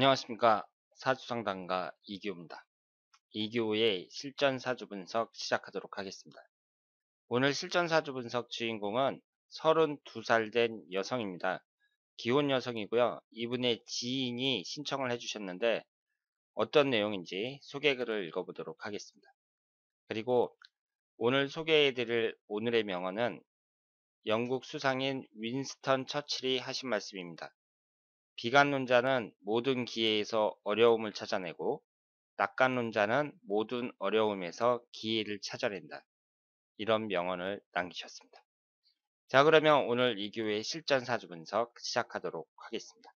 안녕하십니까. 사주상담가 이규호입니다. 이규호의 실전 사주 분석 시작하도록 하겠습니다. 오늘 실전 사주 분석 주인공은 32살 된 여성입니다. 기혼 여성이고요. 이분의 지인이 신청을 해주셨는데 어떤 내용인지 소개글을 읽어보도록 하겠습니다. 그리고 오늘 소개해드릴 오늘의 명언은 영국 수상인 윈스턴 처칠이 하신 말씀입니다. 비관론자는 모든 기회에서 어려움을 찾아내고 낙관론자는 모든 어려움에서 기회를 찾아낸다. 이런 명언을 남기셨습니다. 자, 그러면 오늘 이교의 실전 사주 분석 시작하도록 하겠습니다.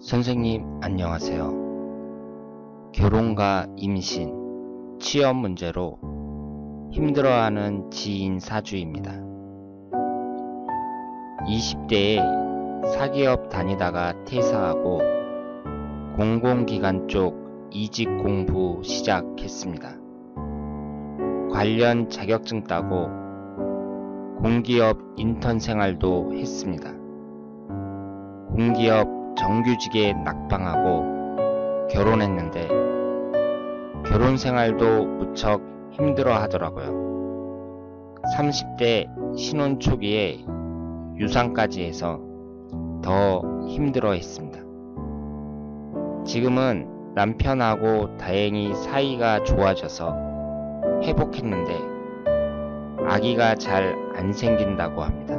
선생님 안녕하세요. 결혼과 임신, 취업 문제로 힘들어하는 지인 사주입니다. 20대에 사기업 다니다가 퇴사하고 공공기관 쪽 이직 공부 시작했습니다. 관련 자격증 따고 공기업 인턴 생활도 했습니다. 공기업 정규직에 낙방하고 결혼했는데 결혼 생활도 무척 힘들어 하더라고요. 30대 신혼 초기에 유산까지 해서 더 힘들어 했습니다. 지금은 남편하고 다행히 사이가 좋아져서 회복했는데 아기가 잘 안 생긴다고 합니다.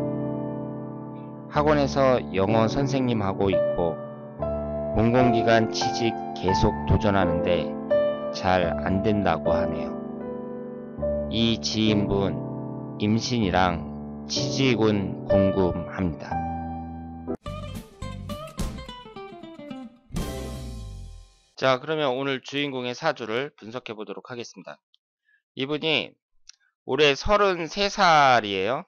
학원에서 영어 선생님 하고 있고 공공기관 취직 계속 도전하는데 잘 안 된다고 하네요. 이 지인분 임신이랑 취직은 궁금합니다. 자, 그러면 오늘 주인공의 사주를 분석해 보도록 하겠습니다. 이분이 올해 33살이에요.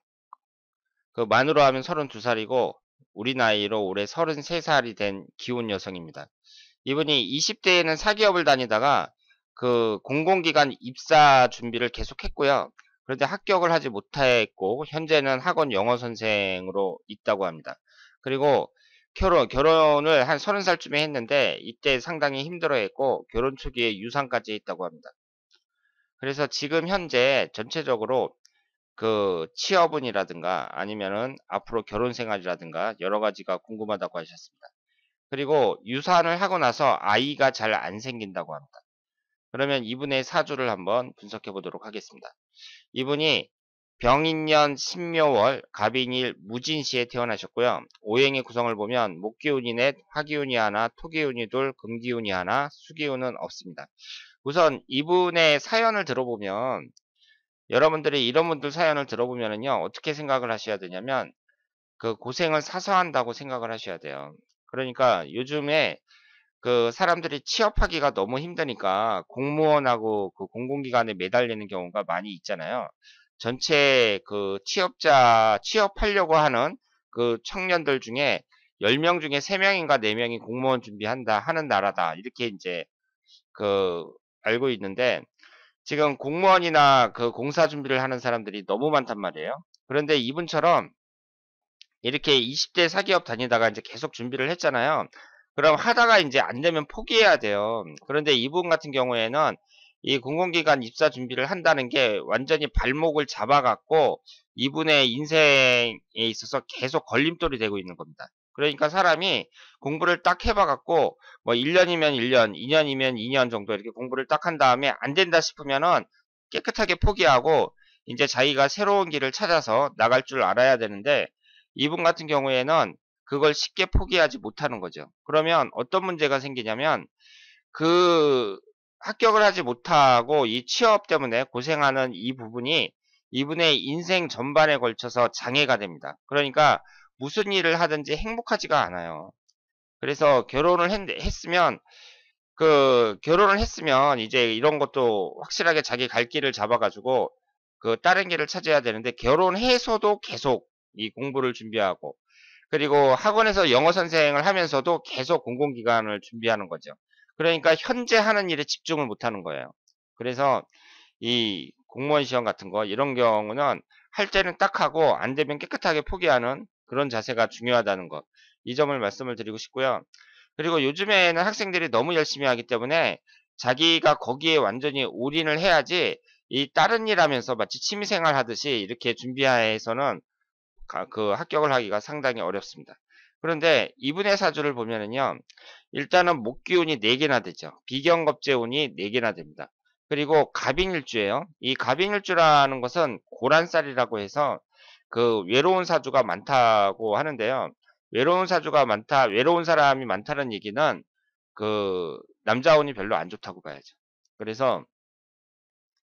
그 만으로 하면 32살이고 우리 나이로 올해 33살이 된 기혼 여성입니다. 이분이 20대에는 사기업을 다니다가 그 공공기관 입사 준비를 계속했고요. 그런데 합격을 하지 못했고 현재는 학원 영어 선생으로 있다고 합니다. 그리고 결혼을 한 30살쯤에 했는데 이때 상당히 힘들어했고 결혼 초기에 유산까지 했다고 합니다. 그래서 지금 현재 전체적으로 그 취업운이라든가 아니면은 앞으로 결혼 생활이라든가 여러 가지가 궁금하다고 하셨습니다. 그리고 유산을 하고 나서 아이가 잘 안 생긴다고 합니다. 그러면 이분의 사주를 한번 분석해 보도록 하겠습니다. 이분이 병인년 신묘월 갑인일 무진시에 태어나셨고요. 오행의 구성을 보면 목기운이 넷, 화기운이 하나, 토기운이 둘, 금기운이 하나, 수기운은 없습니다. 우선 이분의 사연을 들어보면 여러분들이 이런 분들 사연을 들어보면은요 어떻게 생각을 하셔야 되냐면 그 고생을 사서 한다고 생각을 하셔야 돼요. 그러니까 요즘에 그 사람들이 취업하기가 너무 힘드니까 공무원하고 그 공공기관에 매달리는 경우가 많이 있잖아요. 전체 그 취업하려고 하는 그 청년들 중에 10명 중에 3명인가 4명이 공무원 준비한다 하는 나라다. 이렇게 이제 그 알고 있는데 지금 공무원이나 그 공사 준비를 하는 사람들이 너무 많단 말이에요. 그런데 이분처럼 이렇게 20대 사기업 다니다가 이제 계속 준비를 했잖아요. 그럼 하다가 이제 안 되면 포기해야 돼요. 그런데 이분 같은 경우에는 이 공공기관 입사 준비를 한다는 게 완전히 발목을 잡아갖고 이분의 인생에 있어서 계속 걸림돌이 되고 있는 겁니다. 그러니까 사람이 공부를 딱 해봐갖고 뭐 1년이면 1년, 2년이면 2년 정도 이렇게 공부를 딱 한 다음에 안 된다 싶으면은 깨끗하게 포기하고 이제 자기가 새로운 길을 찾아서 나갈 줄 알아야 되는데 이분 같은 경우에는 그걸 쉽게 포기하지 못하는 거죠. 그러면 어떤 문제가 생기냐면 그 합격을 하지 못하고 이 취업 때문에 고생하는 이 부분이 이분의 인생 전반에 걸쳐서 장애가 됩니다. 그러니까 무슨 일을 하든지 행복하지가 않아요. 그래서 했으면 결혼을 했으면 이제 이런 것도 확실하게 자기 갈 길을 잡아가지고 그 다른 길을 찾아야 되는데 결혼해서도 계속 이 공부를 준비하고 그리고 학원에서 영어 선생을 하면서도 계속 공공기관을 준비하는 거죠. 그러니까 현재 하는 일에 집중을 못하는 거예요. 그래서 이 공무원 시험 같은 거 이런 경우는 할 때는 딱 하고 안 되면 깨끗하게 포기하는 그런 자세가 중요하다는 거. 이 점을 말씀을 드리고 싶고요. 그리고 요즘에는 학생들이 너무 열심히 하기 때문에 자기가 거기에 완전히 올인을 해야지 이 다른 일 하면서 마치 취미생활 하듯이 이렇게 준비해서는 그 합격을 하기가 상당히 어렵습니다. 그런데 이분의 사주를 보면은요. 일단은 목기운이 4개나 되죠. 비경겁재운이 4개나 됩니다. 그리고 갑인일주예요. 이 갑인일주라는 것은 고란살이라고 해서 그 외로운 사주가 많다고 하는데요. 외로운 사주가 많다, 외로운 사람이 많다는 얘기는 그 남자운이 별로 안 좋다고 봐야죠. 그래서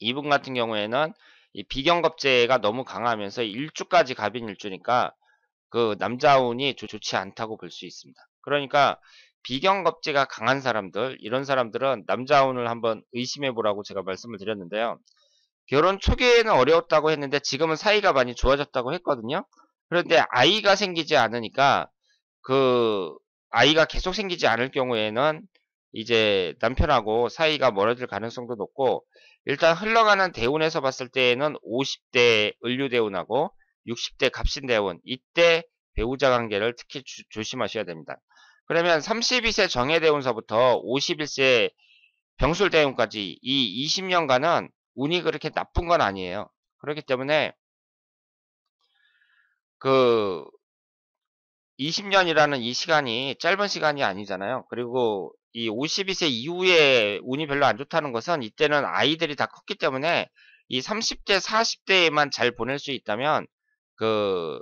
이분 같은 경우에는 이 비경겁재가 너무 강하면서 일주까지 갑인일주니까 그 남자운이 좋지 않다고 볼 수 있습니다. 그러니까 비경겁제가 강한 사람들, 이런 사람들은 남자운을 한번 의심해 보라고 제가 말씀을 드렸는데요. 결혼 초기에는 어려웠다고 했는데 지금은 사이가 많이 좋아졌다고 했거든요. 그런데 아이가 생기지 않으니까 그 아이가 계속 생기지 않을 경우에는 이제 남편하고 사이가 멀어질 가능성도 높고, 일단 흘러가는 대운에서 봤을 때에는 50대 을류대운하고 60대 갑신대운, 이때 배우자 관계를 특히 조심하셔야 됩니다. 그러면 32세 정해대운서부터 51세 병술대운까지 이 20년간은 운이 그렇게 나쁜 건 아니에요. 그렇기 때문에 그 20년이라는 이 시간이 짧은 시간이 아니잖아요. 그리고 이 52세 이후에 운이 별로 안 좋다는 것은 이때는 아이들이 다 컸기 때문에 이 30대, 40대에만 잘 보낼 수 있다면 그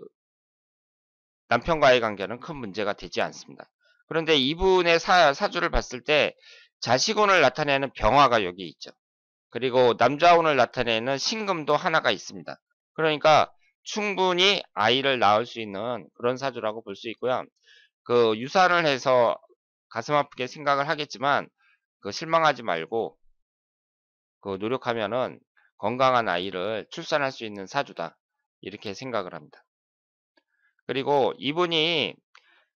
남편과의 관계는 큰 문제가 되지 않습니다. 그런데 이분의 사주를 봤을 때 자식운을 나타내는 병화가 여기 있죠. 그리고 남자운을 나타내는 신금도 하나가 있습니다. 그러니까 충분히 아이를 낳을 수 있는 그런 사주라고 볼 수 있고요. 그 유산을 해서 가슴 아프게 생각을 하겠지만 그 실망하지 말고 그 노력하면은 건강한 아이를 출산할 수 있는 사주다. 이렇게 생각을 합니다. 그리고 이분이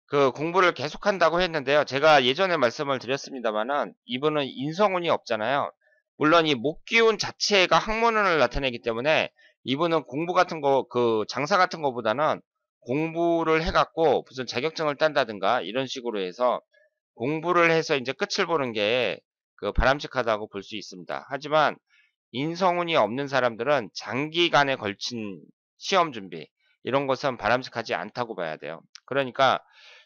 그 공부를 계속한다고 했는데요. 제가 예전에 말씀을 드렸습니다만은 이분은 인성운이 없잖아요. 물론 이 목기운 자체가 학문운을 나타내기 때문에 이분은 공부 같은 거, 그 장사 같은 거보다는 공부를 해갖고 무슨 자격증을 딴다든가 이런 식으로 해서 공부를 해서 이제 끝을 보는 게 그 바람직하다고 볼 수 있습니다. 하지만 인성운이 없는 사람들은 장기간에 걸친 시험 준비, 이런 것은 바람직하지 않다고 봐야 돼요. 그러니까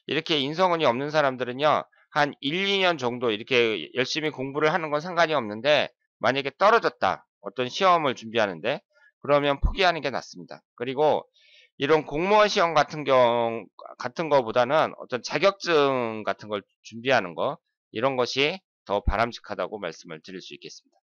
이렇게 인성운이 없는 사람들은요, 한 1, 2년 정도 이렇게 열심히 공부를 하는 건 상관이 없는데, 만약에 떨어졌다, 어떤 시험을 준비하는데, 그러면 포기하는 게 낫습니다. 그리고 이런 공무원 시험 같은 거보다는 어떤 자격증 같은 걸 준비하는 거, 이런 것이 더 바람직하다고 말씀을 드릴 수 있겠습니다.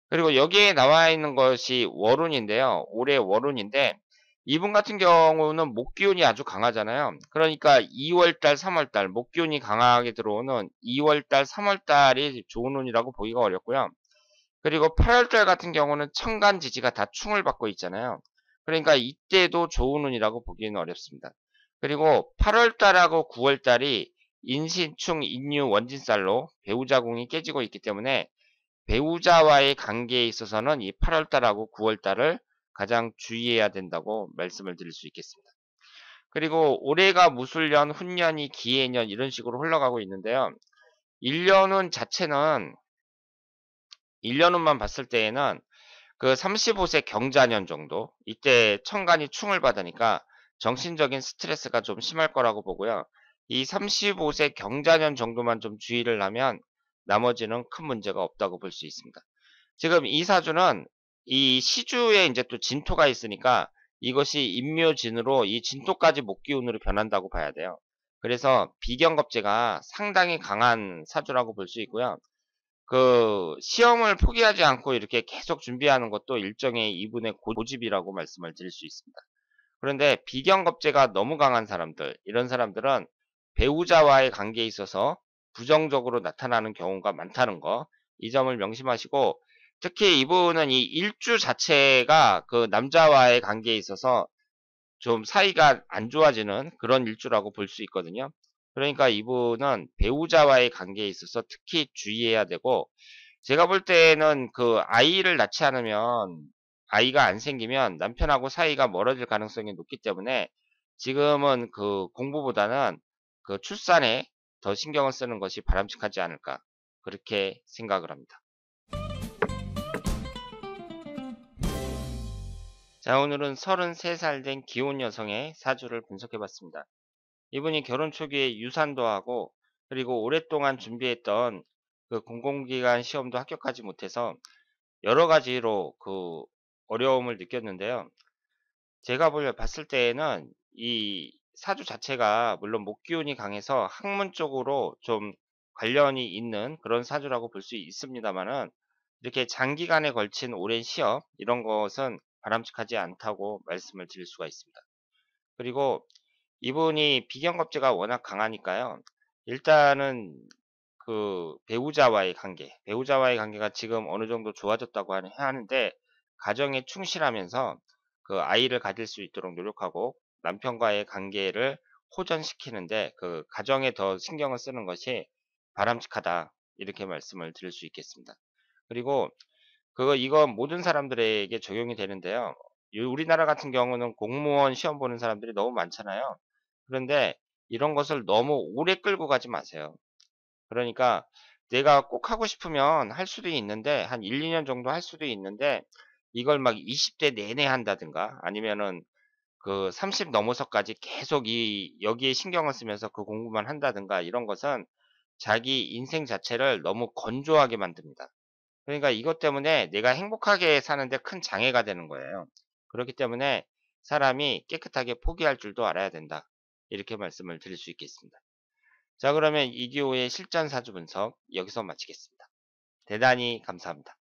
그리고 여기에 나와 있는 것이 월운인데요. 올해 월운인데 이분 같은 경우는 목기운이 아주 강하잖아요. 그러니까 2월달, 3월달 목기운이 강하게 들어오는 2월달, 3월달이 좋은 운이라고 보기가 어렵고요. 그리고 8월달 같은 경우는 천간 지지가 다 충을 받고 있잖아요. 그러니까 이때도 좋은 운이라고 보기는 어렵습니다. 그리고 8월달하고 9월달이 인신충, 인유, 원진살로 배우자궁이 깨지고 있기 때문에 배우자와의 관계에 있어서는 이 8월달하고 9월달을 가장 주의해야 된다고 말씀을 드릴 수 있겠습니다. 그리고 올해가 무술년, 훈년이 기해년 이런 식으로 흘러가고 있는데요. 1년운 자체는 1년운만 봤을 때에는 그 35세 경자년 정도, 이때 천간이 충을 받으니까 정신적인 스트레스가 좀 심할 거라고 보고요. 이 35세 경자년 정도만 좀 주의를 하면 나머지는 큰 문제가 없다고 볼 수 있습니다. 지금 이 사주는 이 시주에 이제 또 진토가 있으니까 이것이 인묘진으로 이 진토까지 목기운으로 변한다고 봐야 돼요. 그래서 비경겁제가 상당히 강한 사주라고 볼 수 있고요. 그 시험을 포기하지 않고 이렇게 계속 준비하는 것도 일종의 이분의 고집이라고 말씀을 드릴 수 있습니다. 그런데 비경겁제가 너무 강한 사람들, 이런 사람들은 배우자와의 관계에 있어서 부정적으로 나타나는 경우가 많다는 거, 이 점을 명심하시고, 특히 이분은 이 일주 자체가 그 남자와의 관계에 있어서 좀 사이가 안 좋아지는 그런 일주라고 볼 수 있거든요. 그러니까 이분은 배우자와의 관계에 있어서 특히 주의해야 되고, 제가 볼 때는 그 아이를 낳지 않으면, 아이가 안 생기면 남편하고 사이가 멀어질 가능성이 높기 때문에 지금은 그 공부보다는 그 출산에 더 신경을 쓰는 것이 바람직하지 않을까 그렇게 생각을 합니다. 자, 오늘은 33살 된 기혼 여성의 사주를 분석해 봤습니다. 이분이 결혼 초기에 유산도 하고 그리고 오랫동안 준비했던 그 공공기관 시험도 합격하지 못해서 여러 가지로 그 어려움을 느꼈는데요. 제가 봤을 때에는 이 사주 자체가 물론 목기운이 강해서 학문 쪽으로 좀 관련이 있는 그런 사주라고 볼 수 있습니다만은 이렇게 장기간에 걸친 오랜 시험 이런 것은 바람직하지 않다고 말씀을 드릴 수가 있습니다. 그리고 이분이 비경겁제가 워낙 강하니까요. 일단은 그 배우자와의 관계가 지금 어느 정도 좋아졌다고 하는데 가정에 충실하면서 그 아이를 가질 수 있도록 노력하고 남편과의 관계를 호전시키는데 그 가정에 더 신경을 쓰는 것이 바람직하다. 이렇게 말씀을 드릴 수 있겠습니다. 그리고 이건 모든 사람들에게 적용이 되는데요. 우리나라 같은 경우는 공무원 시험 보는 사람들이 너무 많잖아요. 그런데 이런 것을 너무 오래 끌고 가지 마세요. 그러니까 내가 꼭 하고 싶으면 할 수도 있는데 한 1-2년 정도 할 수도 있는데 이걸 막 20대 내내 한다든가 아니면은 그 30 넘어서까지 계속 여기에 신경을 쓰면서 그 공부만 한다든가 이런 것은 자기 인생 자체를 너무 건조하게 만듭니다. 그러니까 이것 때문에 내가 행복하게 사는데 큰 장애가 되는 거예요. 그렇기 때문에 사람이 깨끗하게 포기할 줄도 알아야 된다. 이렇게 말씀을 드릴 수 있겠습니다. 자, 그러면 이기호의 실전 사주 분석 여기서 마치겠습니다. 대단히 감사합니다.